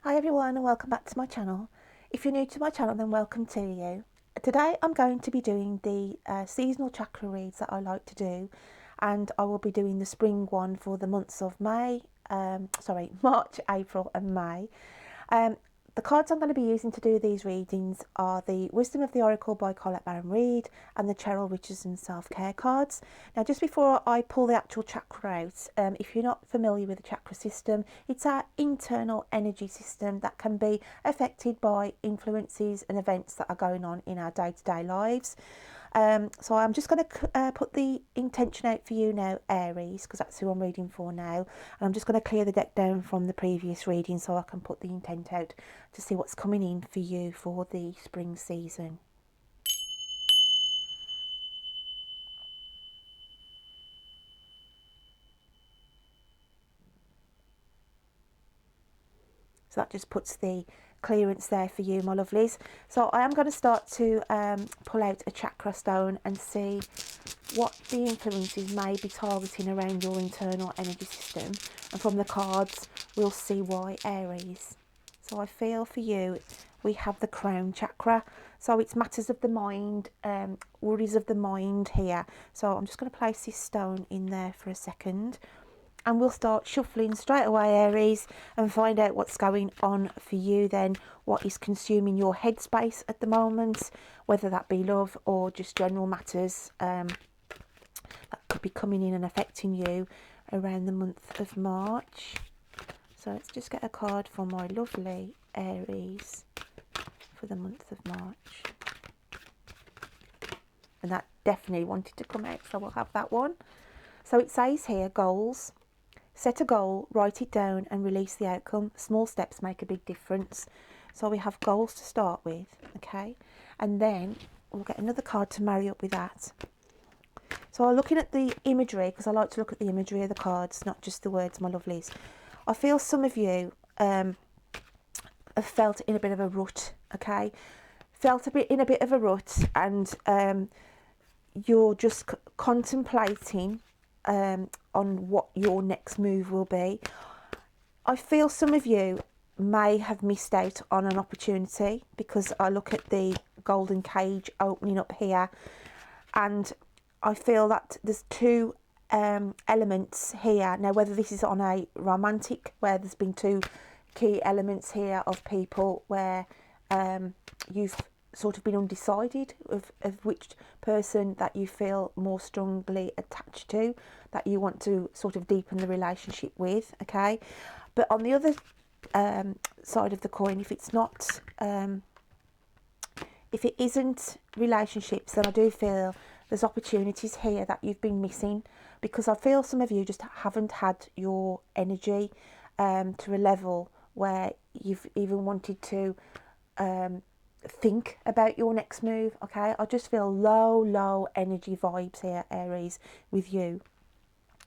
Hi everyone and welcome back to my channel. If you're new to my channel, then welcome to you. Today I'm going to be doing the seasonal chakra reads that I like to do, and I will be doing the spring one for the months of March, April and May. The cards I'm going to be using to do these readings are the Wisdom of the Oracle by Colette Baron Reid and the Cheryl Richardson Self-Care cards. Now, just before I pull the actual chakra out, if you're not familiar with the chakra system, it's our internal energy system that can be affected by influences and events that are going on in our day-to-day lives. So I'm just going to put the intention out for you now, Aries, because that's who I'm reading for now. And I'm just going to clear the deck down from the previous reading so I can put the intent out to see what's coming in for you for the spring season. So that just puts the clearance there for you, my lovelies. So I am going to start to pull out a chakra stone and see what the influences may be targeting around your internal energy system. And from the cards, we'll see why, Aries. So I feel for you, we have the crown chakra. So it's matters of the mind, worries of the mind here. So I'm just going to place this stone in there for a second. And we'll start shuffling straight away, Aries, and find out what's going on for you then, what is consuming your headspace at the moment, whether that be love or just general matters that could be coming in and affecting you around the month of March. So let's just get a card for my lovely Aries for the month of March. And that definitely wanted to come out, so we'll have that one. So it says here, goals. Set a goal, write it down and release the outcome. Small steps make a big difference. So we have goals to start with, okay? And then we'll get another card to marry up with that. So I'm looking at the imagery, because I like to look at the imagery of the cards, not just the words, my lovelies. I feel some of you have felt in a bit of a rut, okay? Felt in a bit of a rut, and you're just contemplating on what your next move will be. I feel some of you may have missed out on an opportunity, because I look at the golden cage opening up here, and I feel that there's two elements here. Now, whether this is on a romantic, where there's been two key elements here of people where you've sort of been undecided of which person that you feel more strongly attached to, that you want to sort of deepen the relationship with, okay? But on the other side of the coin, if it's not if it isn't relationships, then I do feel there's opportunities here that you've been missing, because I feel some of you just haven't had your energy to a level where you've even wanted to think about your next move, okay? I just feel low energy vibes here, Aries, with you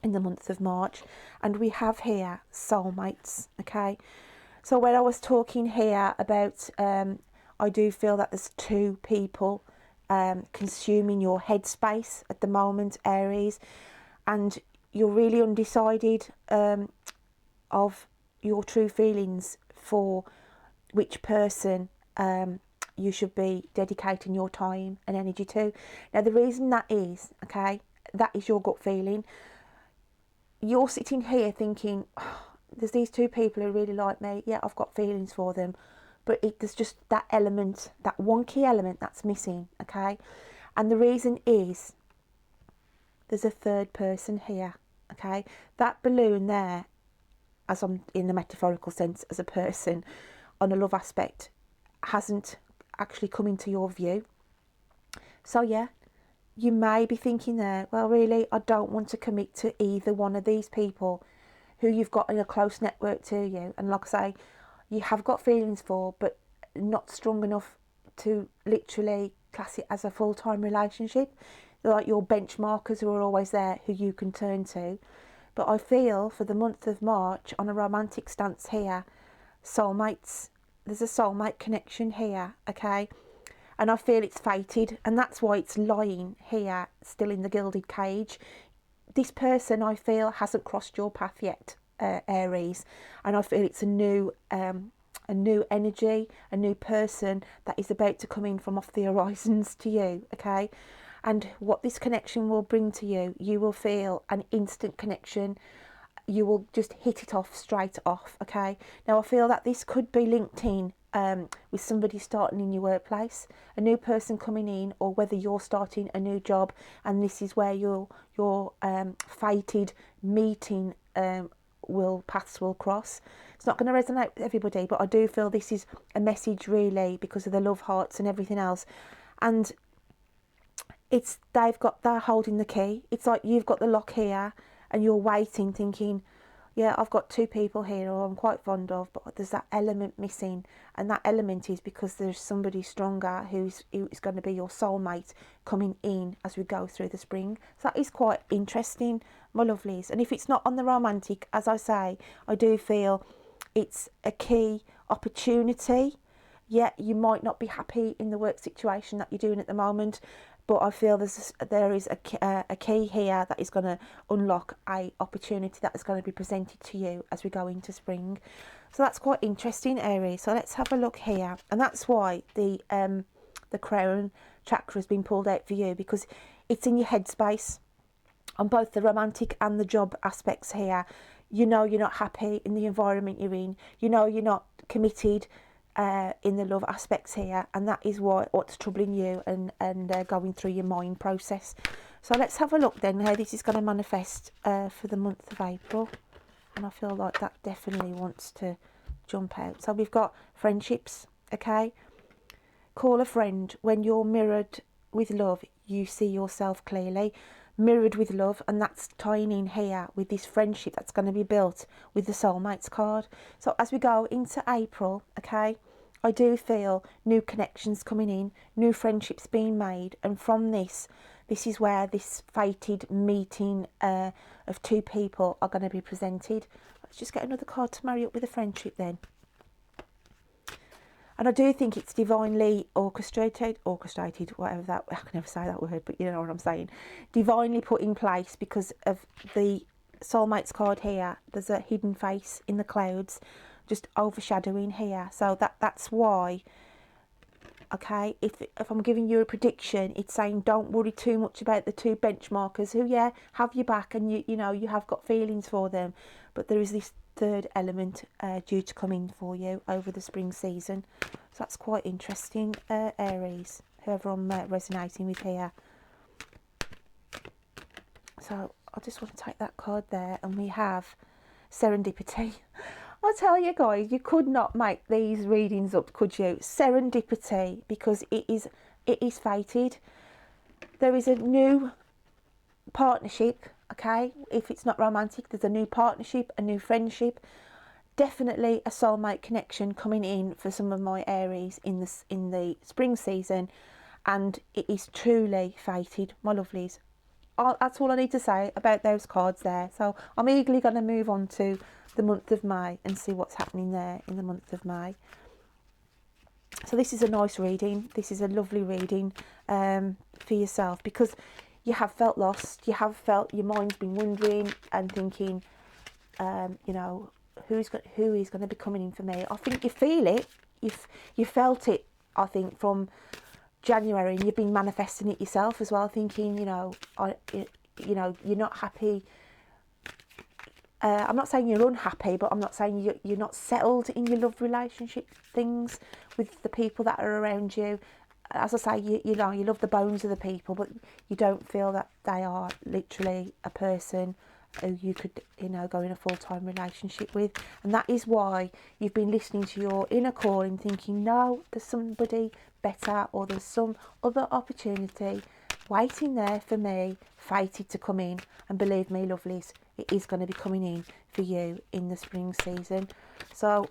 in the month of March. And we have here soulmates, okay? So when I was talking here about I do feel that there's two people consuming your headspace at the moment, Aries, and you're really undecided of your true feelings for which person you should be dedicating your time and energy to. Now, the reason that is, okay, that is your gut feeling. You're sitting here thinking, oh, there's these two people who really like me. Yeah, I've got feelings for them. But there's just that element, that one key element that's missing, okay? And the reason is there's a third person here, okay? That balloon there, as I'm in the metaphorical sense, as a person on a love aspect, hasn't actually come into your view. So yeah, you may be thinking there, well, really, I don't want to commit to either one of these people who you've got in a close network to you. And like I say, you have got feelings for, but not strong enough to literally class it as a full-time relationship. They're like your benchmarkers who are always there, who you can turn to. But I feel for the month of March, on a romantic stance here, soulmates, there's a soulmate connection here, okay? And I feel it's fated, and that's why it's lying here, still in the gilded cage. This person, I feel, hasn't crossed your path yet, Aries, and I feel it's a new a new energy, a new person that is about to come in from off the horizons to you, okay? And what this connection will bring to you, you will feel an instant connection. You will just hit it off straight off, okay? Now, I feel that this could be linked in with somebody starting in your workplace, a new person coming in, or whether you're starting a new job and this is where your fated meeting paths will cross. It's not going to resonate with everybody, but I do feel this is a message really because of the love hearts and everything else. And they're holding the key. It's like you've got the lock here and you're waiting thinking, yeah, I've got two people here who I'm quite fond of, but there's that element missing, and that element is because there's somebody stronger who's going to be your soulmate coming in as we go through the spring. So that is quite interesting, my lovelies. And if it's not on the romantic, as I say, I do feel it's a key opportunity. Yeah, you might not be happy in the work situation that you're doing at the moment, but I feel there is a key here that is going to unlock a opportunity that is going to be presented to you as we go into spring. So that's quite interesting, Aries. So let's have a look here, and that's why the crown chakra has been pulled out for you, because it's in your headspace on both the romantic and the job aspects here. You know you're not happy in the environment you're in. You know you're not committed in the love aspects here, and that is what's troubling you and going through your mind process. So let's have a look then how this is going to manifest for the month of April, and I feel like that definitely wants to jump out. So we've got friendships, okay? Call a friend. When you're mirrored with love, you see yourself clearly. Mirrored with love, and that's tying in here with this friendship that's going to be built with the soulmates card. So as we go into April, okay, I do feel new connections coming in, new friendships being made, and from this is where this fated meeting of two people are going to be presented. Let's just get another card to marry up with a friendship then. And I do think it's divinely orchestrated, whatever that, I can never say that word, but you know what I'm saying. Divinely put in place because of the soulmates card here. There's a hidden face in the clouds, just overshadowing here. So that's why, okay, if I'm giving you a prediction, it's saying don't worry too much about the two benchmarkers who, yeah, have your back, and you know you have got feelings for them. But there is this third element due to come in for you over the spring season. So that's quite interesting, Aries, whoever I'm resonating with here. So I just want to take that card there, and we have serendipity. I tell you guys, you could not make these readings up, could you? Serendipity, because it is fated. There is a new partnership, okay? If it's not romantic, there's a new partnership, a new friendship, definitely a soulmate connection coming in for some of my Aries in the spring season, and it is truly fated, my lovelies. That's all I need to say about those cards there. So I'm eagerly going to move on to the month of May and see what's happening there in the month of May. So this is a nice reading. This is a lovely reading for yourself, because you have felt lost. You have felt your mind's been wondering and thinking, you know, who is going to be coming in for me. I think you feel it. You felt it, I think, from January, and you've been manifesting it yourself as well, thinking, you know, you're not happy. I'm not saying you're unhappy, but I'm not saying you're not settled in your love relationship things with the people that are around you. As I say, you know, you love the bones of the people, but you don't feel that they are literally a person who you could, you know, go in a full-time relationship with. And that is why you've been listening to your inner calling, thinking, no, there's somebody better, or there's some other opportunity waiting there for me, fated to come in. And believe me, lovelies, it is going to be coming in for you in the spring season. So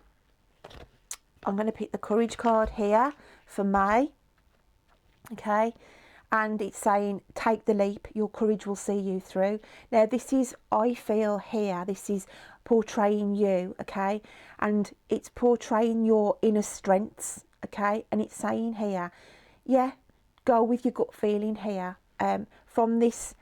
I'm going to pick the courage card here for May, okay, and it's saying take the leap, your courage will see you through. Now this is, I feel here, this is portraying you, okay, and it's portraying your inner strengths, okay, and it's saying here, yeah, go with your gut feeling here. From this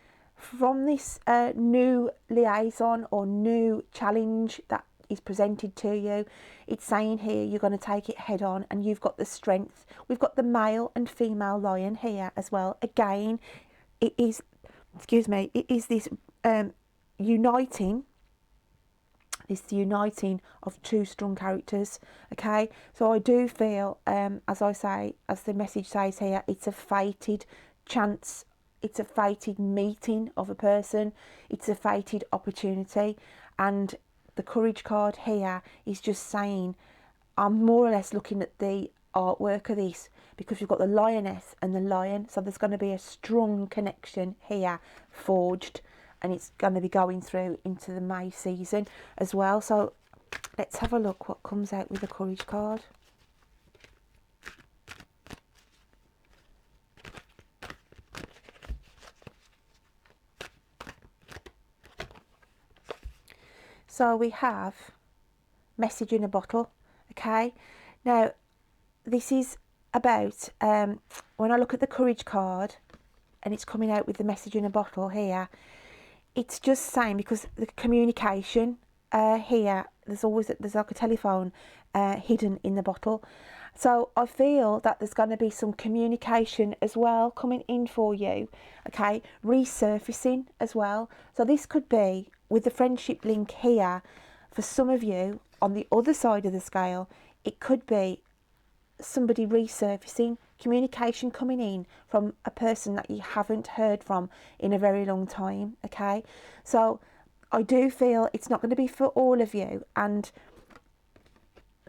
new liaison or new challenge that is presented to you, it's saying here you're going to take it head on, and you've got the strength. We've got the male and female lion here as well. Again, it is, excuse me, it is this uniting of two strong characters. Okay, so I do feel, as I say, as the message says here, it's a fated chance, it's a fated meeting of a person, it's a fated opportunity. And the courage card here is just saying, I'm more or less looking at the artwork of this, because you've got the lioness and the lion, so there's going to be a strong connection here forged, and it's going to be going through into the May season as well. So let's have a look what comes out with the courage card. So we have message in a bottle. Okay, now this is about, when I look at the courage card and it's coming out with the message in a bottle here, it's just saying, because the communication here, there's like a telephone hidden in the bottle. So I feel that there's going to be some communication as well coming in for you, okay, resurfacing as well. So this could be with the friendship link here. For some of you on the other side of the scale, it could be somebody resurfacing, communication coming in from a person that you haven't heard from in a very long time. Okay, so I do feel it's not going to be for all of you, and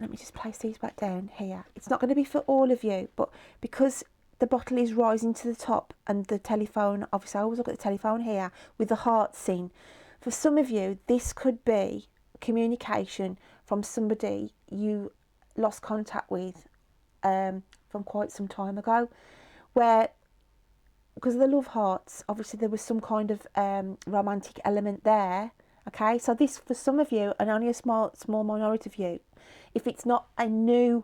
let me just place these back down here. It's not going to be for all of you, but because the bottle is rising to the top and the telephone, obviously I always look at the telephone here with the heart scene, for some of you this could be communication from somebody you lost contact with from quite some time ago, where, because of the love hearts, obviously there was some kind of romantic element there. Okay, so this, for some of you, and only a small minority of you, if it's not a new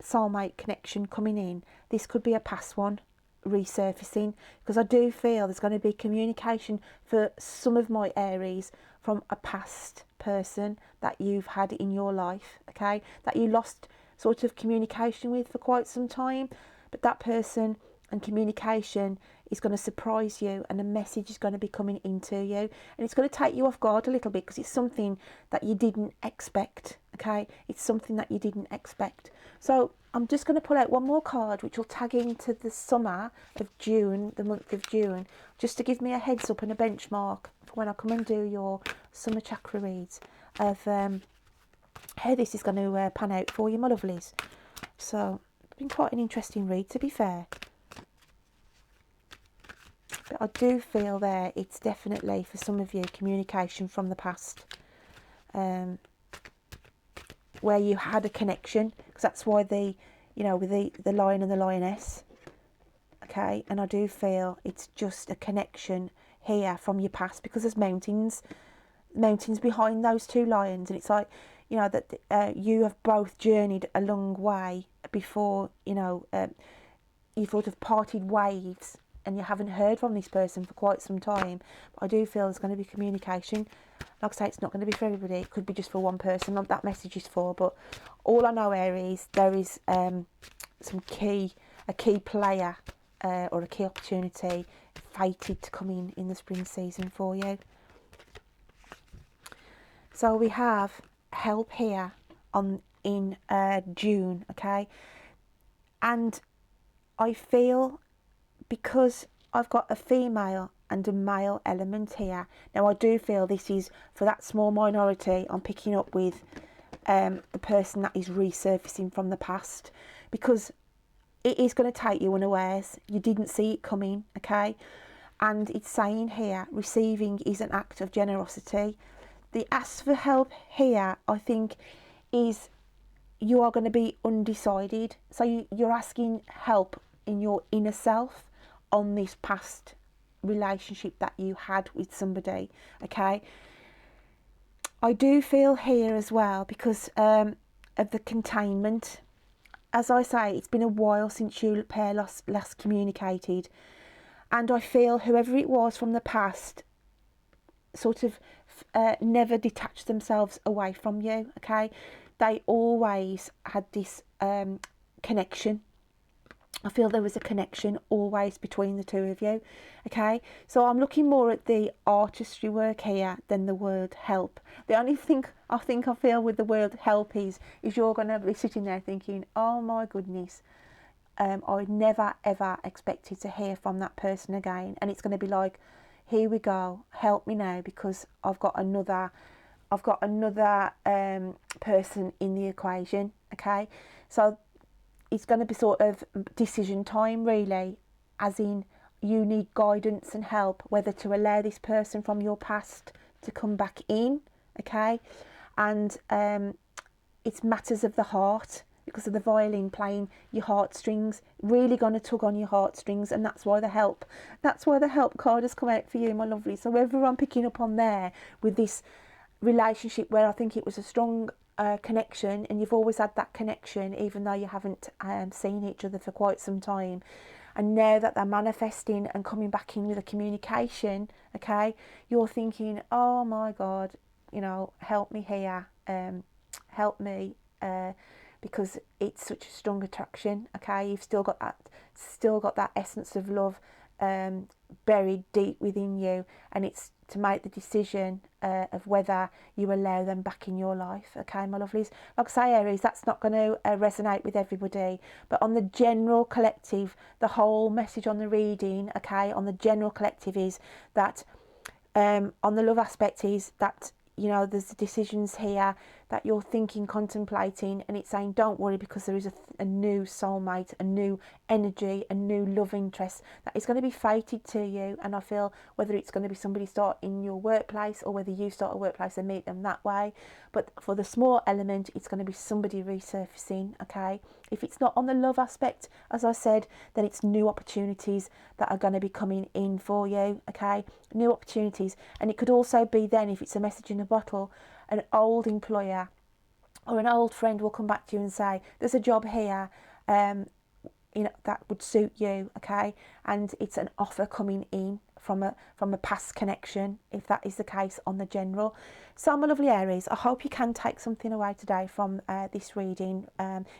soulmate connection coming in, this could be a past one resurfacing, because I do feel there's going to be communication for some of my Aries from a past person that you've had in your life, okay, that you lost sort of communication with for quite some time, but that person and communication is going to surprise you, and a message is going to be coming into you, and it's going to take you off guard a little bit, because it's something that you didn't expect. Okay, it's something that you didn't expect. So I'm just going to pull out one more card which will tag into the summer of June, the month of June, just to give me a heads up and a benchmark for when I come and do your summer chakra reads of how this is going to pan out for you, my lovelies. So it's been quite an interesting read, to be fair. But I do feel there it's definitely for some of you communication from the past, where you had a connection, because that's why the, you know, with the lion and the lioness. Okay, and I do feel it's just a connection here from your past, because there's mountains behind those two lions, and it's like, you know, that you have both journeyed a long way before, you know, you sort of parted waves, and you haven't heard from this person for quite some time. But I do feel there's going to be communication. Like I say, it's not going to be for everybody. It could be just for one person that message is for. But all I know, Aries, there is a key player or a key opportunity fated to come in the spring season for you. So we have help here in June, okay? And I feel, because I've got a female and a male element here. Now I do feel this is for that small minority I'm picking up with, the person that is resurfacing from the past, because it is going to take you unawares. You didn't see it coming, okay? And it's saying here, receiving is an act of generosity. The ask for help here, I think, is you are going to be undecided. So you're asking help in your inner self on this past relationship that you had with somebody, okay? I do feel here as well, because of the containment. As I say, it's been a while since you pair last communicated, and I feel whoever it was from the past sort of never detached themselves away from you, okay? They always had this connection. I feel there was a connection always between the two of you, okay? So I'm looking more at the artistry work here than the word help. The only thing I feel with the word help is you're going to be sitting there thinking, oh my goodness, I never ever expected to hear from that person again. And it's going to be like, here we go, help me now, because I've got another person in the equation, okay? So it's going to be sort of decision time, really, as in you need guidance and help whether to allow this person from your past to come back in, okay? And it's matters of the heart, because of the violin playing your heartstrings, really going to tug on your heartstrings, and that's why the help card has come out for you, my lovely. So whether I'm picking up on there with this relationship where I think it was a strong connection, and you've always had that connection even though you haven't seen each other for quite some time, and now that they're manifesting and coming back in with a communication, okay, you're thinking, oh my God, you know, help me here, help me, because it's such a strong attraction, okay? You've still got that essence of love buried deep within you, and it's to make the decision of whether you allow them back in your life, okay, my lovelies? Like I say, Aries, that's not going to resonate with everybody, but on the general collective, the whole message on the reading, okay, on the general collective is that on the love aspect is that, you know, there's decisions here that you're thinking, contemplating, and it's saying don't worry, because there is a new soulmate, a new energy, a new love interest that is going to be fated to you. And I feel whether it's going to be somebody start in your workplace or whether you start a workplace and meet them that way, but for the small element, it's going to be somebody resurfacing, okay? If it's not on the love aspect, as I said, then it's new opportunities that are going to be coming in for you, okay? New opportunities. And it could also be then, if it's a message in a bottle, an old employer or an old friend will come back to you and say, there's a job here, you know, that would suit you, okay? And it's an offer coming in from a past connection, if that is the case on the general. So my lovely Aries, I hope you can take something away today from this reading.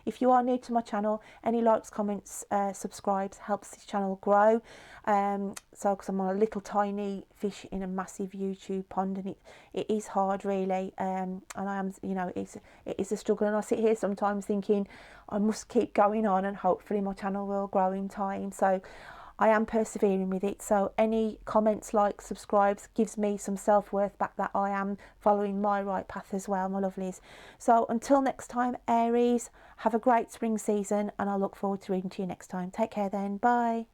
If you are new to my channel, any likes, comments, subscribes helps this channel grow. So because I'm a little tiny fish in a massive YouTube pond, and it is hard, really, and I am, you know, it is a struggle, and I sit here sometimes thinking I must keep going on, and hopefully my channel will grow in time. So I am persevering with it. So any comments, likes, subscribes gives me some self-worth back that I am following my right path as well, my lovelies. So until next time, Aries, have a great spring season, and I look forward to reading to you next time. Take care then. Bye.